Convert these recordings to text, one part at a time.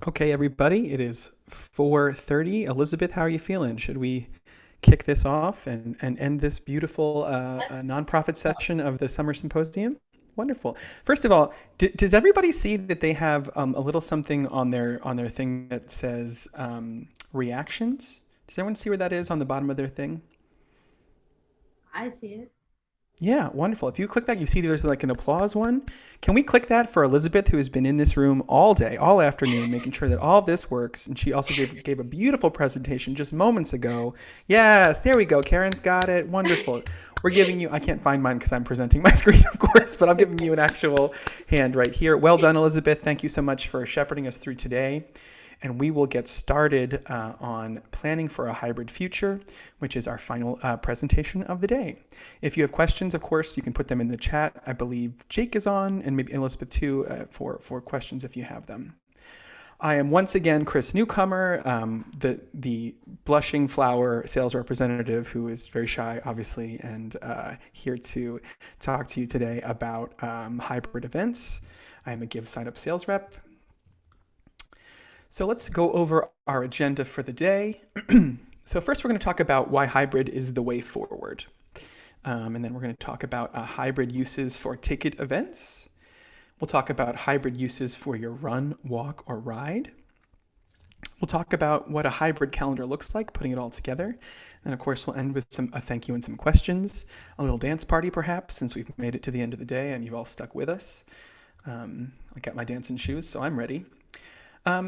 Okay, everybody, it is 4:30. Elizabeth, how are you feeling? Should we kick this off and end this beautiful nonprofit session of the summer symposium? Wonderful. First of all, does everybody see that they have a little something on their thing that says reactions? Does everyone see where that is on the bottom of their thing? I see it. Yeah, wonderful. If you click that, you see there's like an applause one. Can we click that for Elizabeth, who has been in this room all day, all afternoon, making sure that all of this works? And she also gave a beautiful presentation just moments ago. Yes, there we go. Karen's got it. Wonderful. We're giving you, I can't find mine because I'm presenting my screen, of course, but I'm giving you an actual hand right here. Well done, Elizabeth. Thank you so much for shepherding us through today. And we will get started on planning for a hybrid future, which is our final presentation of the day. If you have questions, of course, you can put them in the chat. I believe Jake is on, and maybe Elizabeth too, for questions if you have them. I am once again Chris Newcomer, the blushing flower sales representative who is very shy, obviously, and here to talk to you today about hybrid events. I am a GiveSignup sales rep. So let's go over our agenda for the day. So first we're going to talk about why hybrid is the way forward. And then we're going to talk about hybrid uses for ticket events. We'll talk about hybrid uses for your run, walk, or ride. We'll talk about what a hybrid calendar looks like, putting it all together. And of course, we'll end with a thank you and some questions, a little dance party perhaps, since we've made it to the end of the day and you've all stuck with us. I got my dancing shoes, so I'm ready.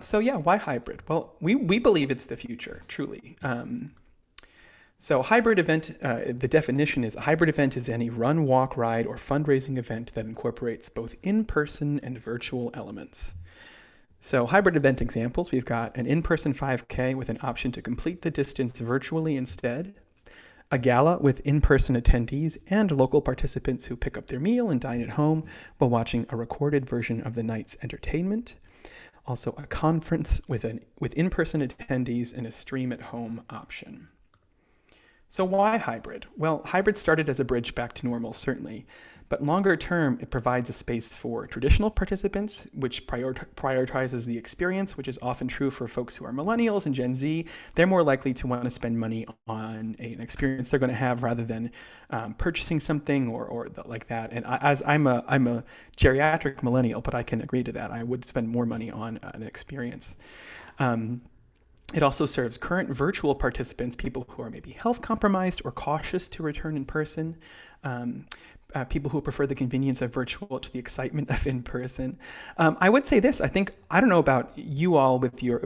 So yeah, why hybrid? Well, we believe it's the future, truly. So hybrid event, the definition is a hybrid event is any run, walk, ride, or fundraising event that incorporates both in-person and virtual elements. So hybrid event examples, we've got an in-person 5K with an option to complete the distance virtually instead, a gala with in-person attendees and local participants who pick up their meal and dine at home while watching a recorded version of the night's entertainment. Also a conference with in-person attendees and a stream at home option. So why hybrid? Well, hybrid started as a bridge back to normal, certainly, but longer term, it provides a space for traditional participants, which prioritizes the experience, which is often true for folks who are millennials and Gen Z. They're more likely to want to spend money on an experience they're going to have rather than purchasing something or like that. And as I'm a geriatric millennial, but I can agree to that. I would spend more money on an experience. It also serves current virtual participants, people who are maybe health compromised or cautious to return in person, people who prefer the convenience of virtual to the excitement of in person. I would say this: I don't know about you all with your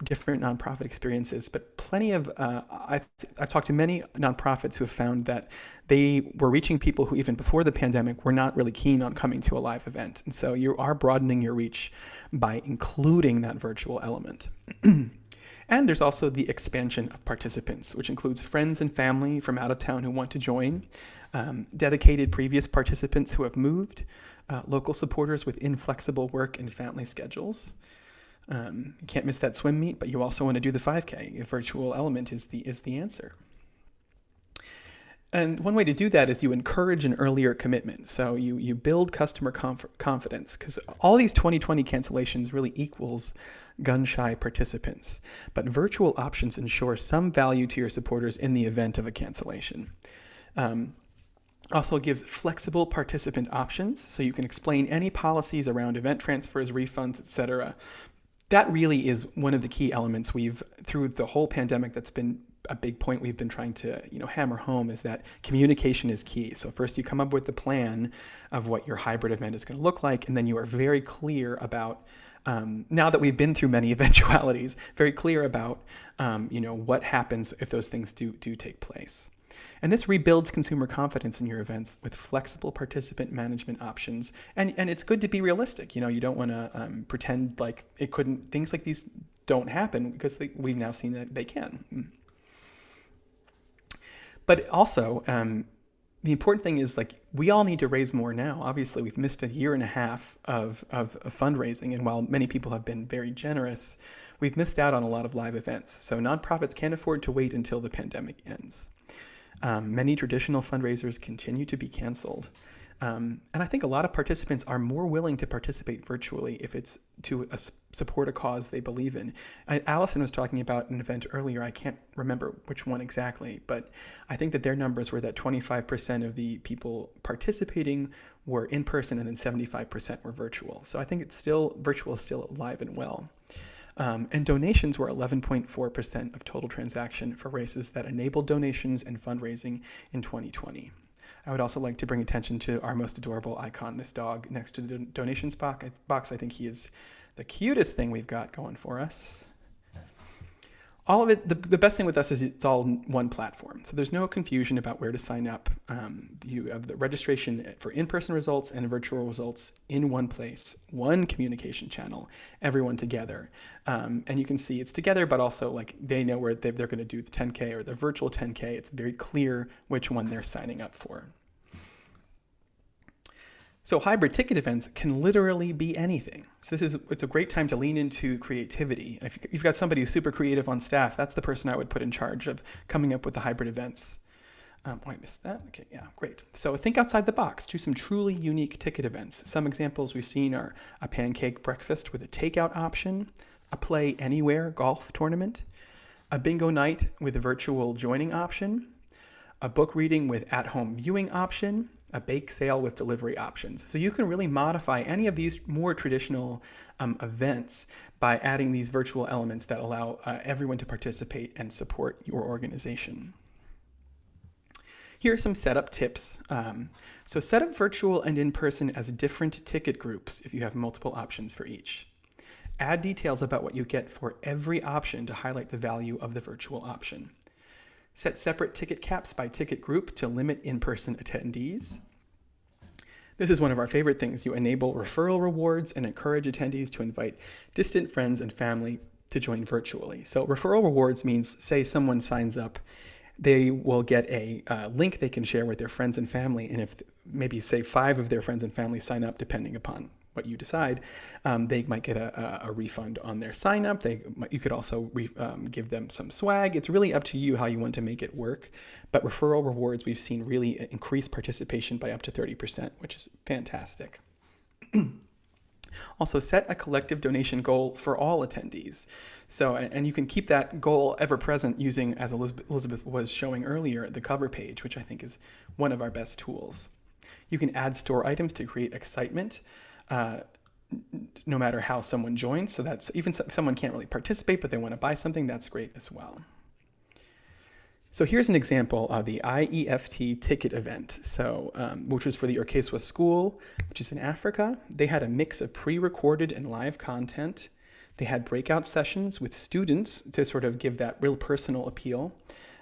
different nonprofit experiences, but plenty of I've talked to many nonprofits who have found that they were reaching people who even before the pandemic were not really keen on coming to a live event, and so you are broadening your reach by including that virtual element. And there's also the expansion of participants, which includes friends and family from out of town who want to join, dedicated previous participants who have moved, local supporters with inflexible work and family schedules. You can't miss that swim meet, but you also want to do the 5K. A virtual element is the answer. And one way to do that is you encourage an earlier commitment. So you build customer confidence, because all these 2020 cancellations really equals gun-shy participants. But virtual options ensure some value to your supporters in the event of a cancellation. Also gives flexible participant options, so you can explain any policies around event transfers, refunds, etc. That really is one of the key elements through the whole pandemic, that's been a big point we've been trying to hammer home, is that communication is key. So first you come up with the plan of what your hybrid event is going to look like, and then you are very clear about, now that we've been through many eventualities, very clear about what happens if those things do take place. And this rebuilds consumer confidence in your events with flexible participant management options. And it's good to be realistic. You don't want to pretend like things like these don't happen, because we've now seen that they can. But also, the important thing is, like, we all need to raise more now. Obviously, we've missed a year and a half of fundraising. And while many people have been very generous, we've missed out on a lot of live events. So nonprofits can't afford to wait until the pandemic ends. Many traditional fundraisers continue to be canceled. And I think a lot of participants are more willing to participate virtually if it's to support a cause they believe in. Allison was talking about an event earlier. I can't remember which one exactly, but I think that their numbers were that 25% of the people participating were in person and then 75% were virtual. So I think virtual is still alive and well. And donations were 11.4% of total transaction for races that enabled donations and fundraising in 2020. I would also like to bring attention to our most adorable icon, this dog next to the donations box. I think he is the cutest thing we've got going for us. All of it, the best thing with us is it's all one platform. So there's no confusion about where to sign up. You have the registration for in-person results and virtual results in one place, one communication channel, everyone together. And you can see it's together, but also like they know where they're going to do the 10K or the virtual 10K. It's very clear which one they're signing up for. So hybrid ticket events can literally be anything. So it's a great time to lean into creativity. If you've got somebody who's super creative on staff, that's the person I would put in charge of coming up with the hybrid events. I missed that. Okay, yeah, great. So think outside the box. Do some truly unique ticket events. Some examples we've seen are a pancake breakfast with a takeout option, a play anywhere golf tournament, a bingo night with a virtual joining option, a book reading with at-home viewing option, a bake sale with delivery options. So you can really modify any of these more traditional events by adding these virtual elements that allow everyone to participate and support your organization. Here are some setup tips. So set up virtual and in-person as different ticket groups if you have multiple options for each. Add details about what you get for every option to highlight the value of the virtual option. Set separate ticket caps by ticket group to limit in-person attendees. This is one of our favorite things. You enable referral rewards and encourage attendees to invite distant friends and family to join virtually. So referral rewards means, say someone signs up, they will get a link they can share with their friends and family. And if maybe say 5 of their friends and family sign up, depending upon what you decide, they might get a refund on their sign up. You could also give them some swag. It's really up to you how you want to make it work. But referral rewards we've seen really increase participation by up to 30%, which is fantastic. Also, set a collective donation goal for all attendees. So, and you can keep that goal ever present using, as Elizabeth was showing earlier, the cover page, which I think is one of our best tools. You can add store items to create excitement. No matter how someone joins. So that's even someone can't really participate, but they want to buy something, that's great as well. So here's an example of the IEFT ticket event, so which was for the Orkeswa School, which is in Africa. They had a mix of pre-recorded and live content. They had breakout sessions with students to sort of give that real personal appeal.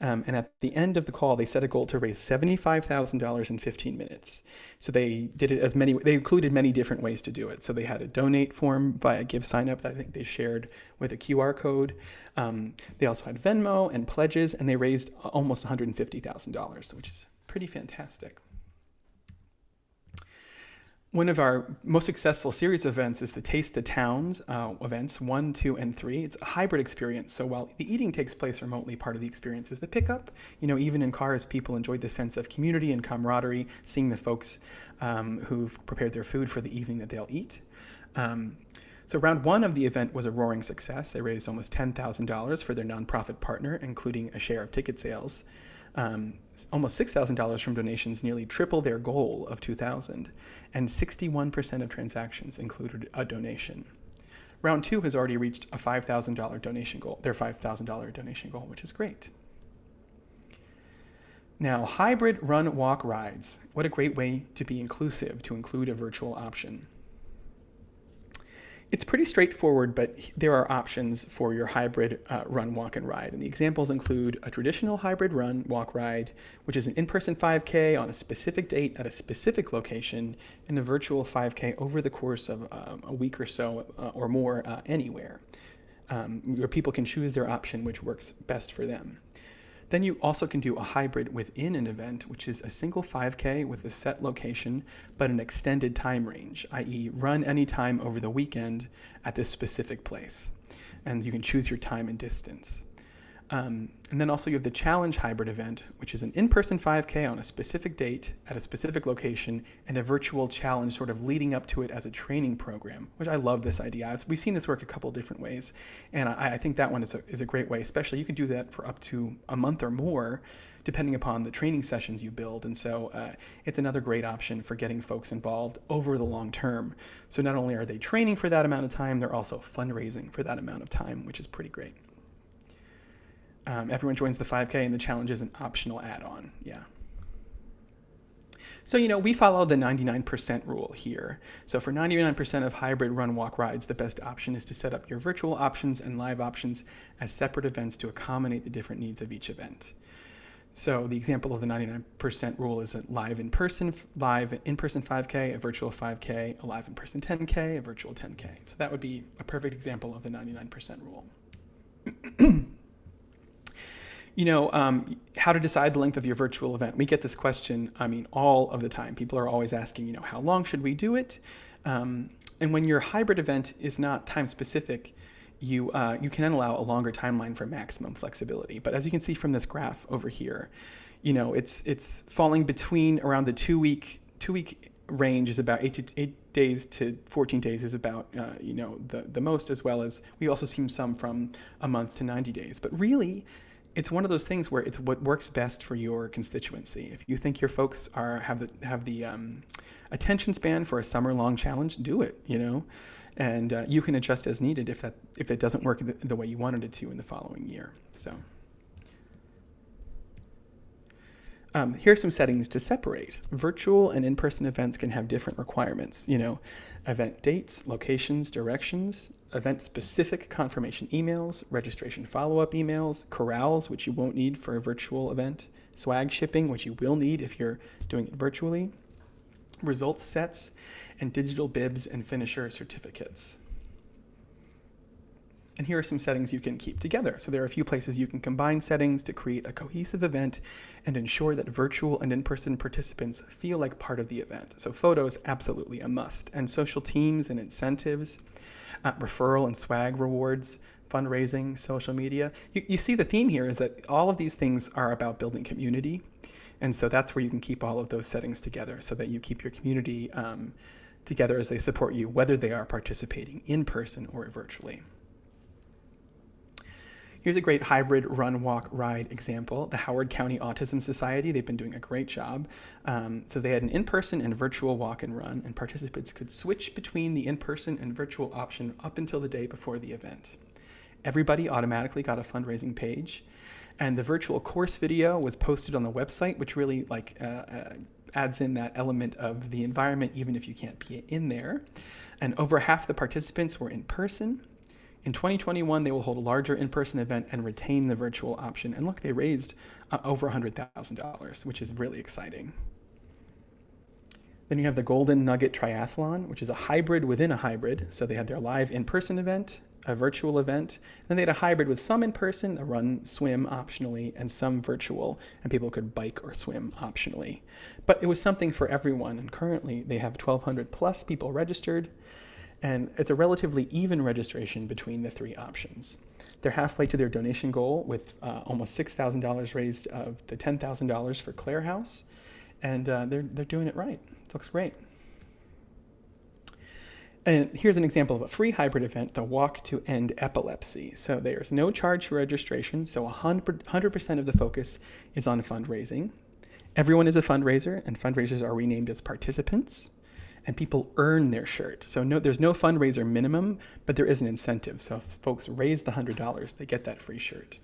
And at the end of the call, they set a goal to raise $75,000 in 15 minutes. So they did it they included many different ways to do it. So they had a donate form via GiveSignup that I think they shared with a QR code. They also had Venmo and pledges, and they raised almost $150,000, which is pretty fantastic. One of our most successful series of events is the Taste the Towns events 1, 2, and 3. It's a hybrid experience. So while the eating takes place remotely, part of the experience is the pickup. Even in cars, people enjoyed the sense of community and camaraderie, seeing the folks who've prepared their food for the evening that they'll eat. So round 1 of the event was a roaring success. They raised almost $10,000 for their nonprofit partner, including a share of ticket sales. Almost $6,000 from donations, nearly triple their goal of $2,000, and 61% of transactions included a donation. Round 2 has already reached a $5,000 donation goal, their $5,000 donation goal, which is great. Now, hybrid run, walk, rides. What a great way to be inclusive, to include a virtual option. It's pretty straightforward, but there are options for your hybrid run, walk, and ride. And the examples include a traditional hybrid run, walk, ride, which is an in-person 5K on a specific date at a specific location, and a virtual 5K over the course of a week or so or more anywhere, where people can choose their option which works best for them. Then you also can do a hybrid within an event, which is a single 5K with a set location, but an extended time range, i.e. run anytime over the weekend at this specific place. And you can choose your time and distance. And then also you have the challenge hybrid event, which is an in-person 5K on a specific date at a specific location and a virtual challenge sort of leading up to it as a training program, which I love this idea. We've seen this work a couple different ways, and I think that one is a great way, especially you can do that for up to a month or more, depending upon the training sessions you build. And so it's another great option for getting folks involved over the long term. So not only are they training for that amount of time, they're also fundraising for that amount of time, which is pretty great. Everyone joins the 5K and the challenge is an optional add-on. Yeah. So, we follow the 99% rule here. So for 99% of hybrid run walk rides, the best option is to set up your virtual options and live options as separate events to accommodate the different needs of each event. So the example of the 99% rule is a live in-person 5K, a virtual 5K, a live in-person 10K, a virtual 10K. So that would be a perfect example of the 99% rule. How to decide the length of your virtual event. We get this question, all of the time. People are always asking, how long should we do it? And when your hybrid event is not time specific, you can allow a longer timeline for maximum flexibility. But as you can see from this graph over here, it's falling between around the two week range is about 8 days to 14 days is about the most, as well as we also see some from a month to 90 days. But really, it's one of those things where it's what works best for your constituency. If you think your folks have the attention span for a summer-long challenge, do it. And you can adjust as needed if it doesn't work the way you wanted it to in the following year. So here are some settings to separate. Virtual and in-person events can have different requirements. Event dates, locations, directions, event-specific confirmation emails, registration follow-up emails, corrals, which you won't need for a virtual event, swag shipping, which you will need if you're doing it virtually, results sets, and digital bibs and finisher certificates. And here are some settings you can keep together. So there are a few places you can combine settings to create a cohesive event and ensure that virtual and in-person participants feel like part of the event. So photos, absolutely a must. And social teams and incentives, referral and swag rewards, fundraising, social media. You see the theme here is that all of these things are about building community. And so that's where you can keep all of those settings together so that you keep your community together as they support you, whether they are participating in person or virtually. Here's a great hybrid run, walk, ride example. The Howard County Autism Society, they've been doing a great job. So they had an in-person and virtual walk and run, and participants could switch between the in-person and virtual option up until the day before the event. Everybody automatically got a fundraising page, and the virtual course video was posted on the website, which really adds in that element of the environment, even if you can't be in there. And over half the participants were in person. In 2021, they will hold a larger in-person event and retain the virtual option. And look, they raised over $100,000, which is really exciting. Then you have the Golden Nugget Triathlon, which is a hybrid within a hybrid. So they had their live in-person event, a virtual event, and they had a hybrid with some in-person, a run, swim optionally, and some virtual, and people could bike or swim optionally. But it was something for everyone, and currently they have 1,200 plus people registered, and it's a relatively even registration between the three options. They're halfway to their donation goal with almost $6,000 raised of the $10,000 for Clare House, and they're doing it right. It looks great. And here's an example of a free hybrid event, the Walk to End Epilepsy. So there's no charge for registration, so 100% of the focus is on fundraising. Everyone is a fundraiser, and fundraisers are renamed as participants, and people earn their shirt. So there's no fundraiser minimum, but there is an incentive. So if folks raise the $100, they get that free shirt.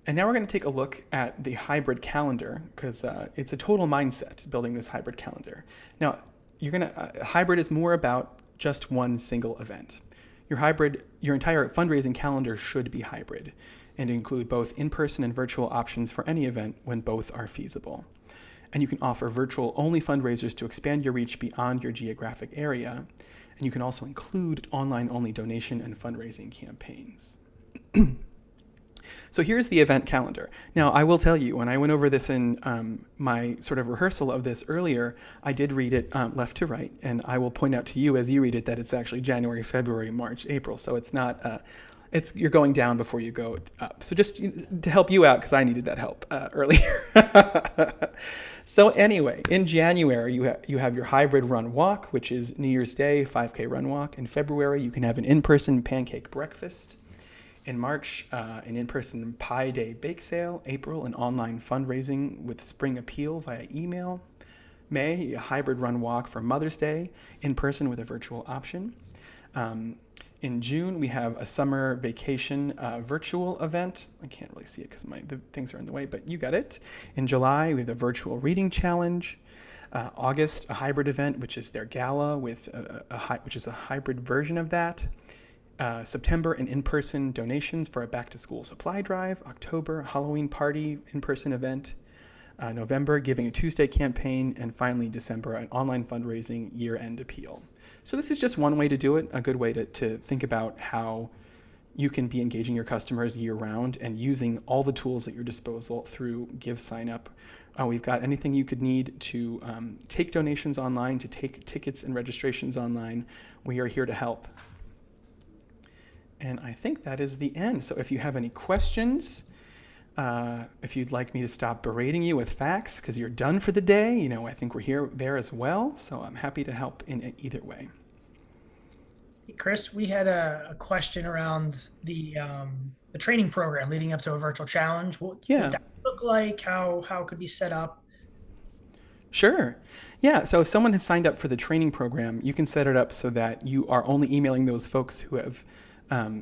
And now we're going to take a look at the hybrid calendar, because it's a total mindset building this hybrid calendar. Now, hybrid is more about just one single event. Your entire fundraising calendar should be hybrid and include both in-person and virtual options for any event when both are feasible. And you can offer virtual-only fundraisers to expand your reach beyond your geographic area. And you can also include online-only donation and fundraising campaigns. So here's the event calendar. Now, I will tell you, when I went over this in my sort of rehearsal of this earlier, I did read it left to right, and I will point out to you as you read it that it's actually January, February, March, April. So it's not You're going down before you go up. So just to help you out, because I needed that help earlier. So anyway, in January, you have your hybrid run walk, which is New Year's Day, 5K run walk. In February, you can have an in-person pancake breakfast. In March, an in-person Pie Day bake sale. April, an online fundraising with spring appeal via email. May, a hybrid run walk for Mother's Day, in person with a virtual option. In June, we have a summer vacation virtual event. I can't really see it because the things are in the way, but you got it. In July, we have the virtual reading challenge. August, a hybrid event, which is their gala which is a hybrid version of that. September, an in-person donations for a back-to-school supply drive. October, Halloween party in-person event. November, Giving a Tuesday campaign. And finally, December, an online fundraising year-end appeal. So this is just one way to do it, a good way to think about how you can be engaging your customers year-round and using all the tools at your disposal through GiveSignup. We've got anything you could need to take donations online, to take tickets and registrations online. We are here to help. And I think that is the end. So if you have any questions, if you'd like me to stop berating you with facts because you're done for the day, I think we're there as well. So I'm happy to help in either way. Hey, Chris, we had a question around the training program leading up to a virtual challenge. What that look like? How it could be set up? Sure. Yeah. So if someone has signed up for the training program, you can set it up so that you are only emailing those folks who have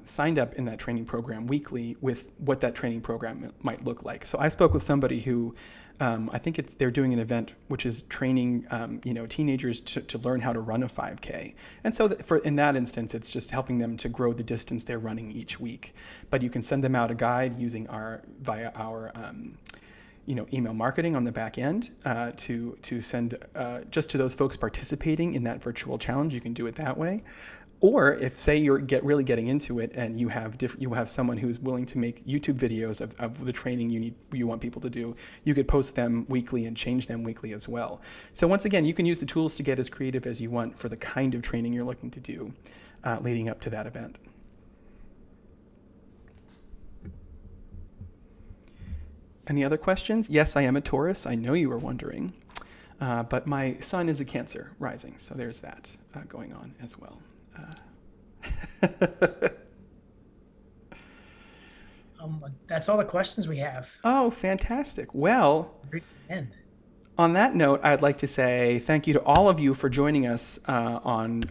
signed up in that training program weekly with what that training program might look like. So I spoke with somebody who I think they're doing an event which is training teenagers to learn how to run a 5K. And so in that instance, it's just helping them to grow the distance they're running each week. But you can send them out a guide using via our email marketing on the back end to send just to those folks participating in that virtual challenge. You can do it that way. Or if, say, you're really getting into it and you have someone who's willing to make YouTube videos of the training you want people to do, you could post them weekly and change them weekly as well. So once again, you can use the tools to get as creative as you want for the kind of training you're looking to do leading up to that event. Any other questions? Yes, I am a Taurus. I know you were wondering. But my sun is a Cancer rising, so there's that going on as well. That's all the questions we have. Oh, fantastic. Well, on that note, I'd like to say thank you to all of you for joining us on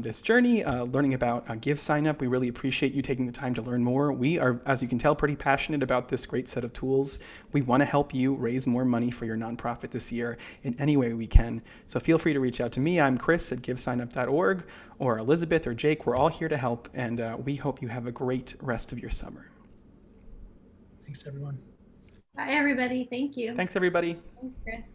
this journey, learning about GiveSignup. We really appreciate you taking the time to learn more. We are, as you can tell, pretty passionate about this great set of tools. We want to help you raise more money for your nonprofit this year in any way we can. So feel free to reach out to me. I'm Chris at GiveSignup.org, or Elizabeth or Jake. We're all here to help, and we hope you have a great rest of your summer. Thanks, everyone. Bye, everybody. Thank you. Thanks, everybody. Thanks, Chris.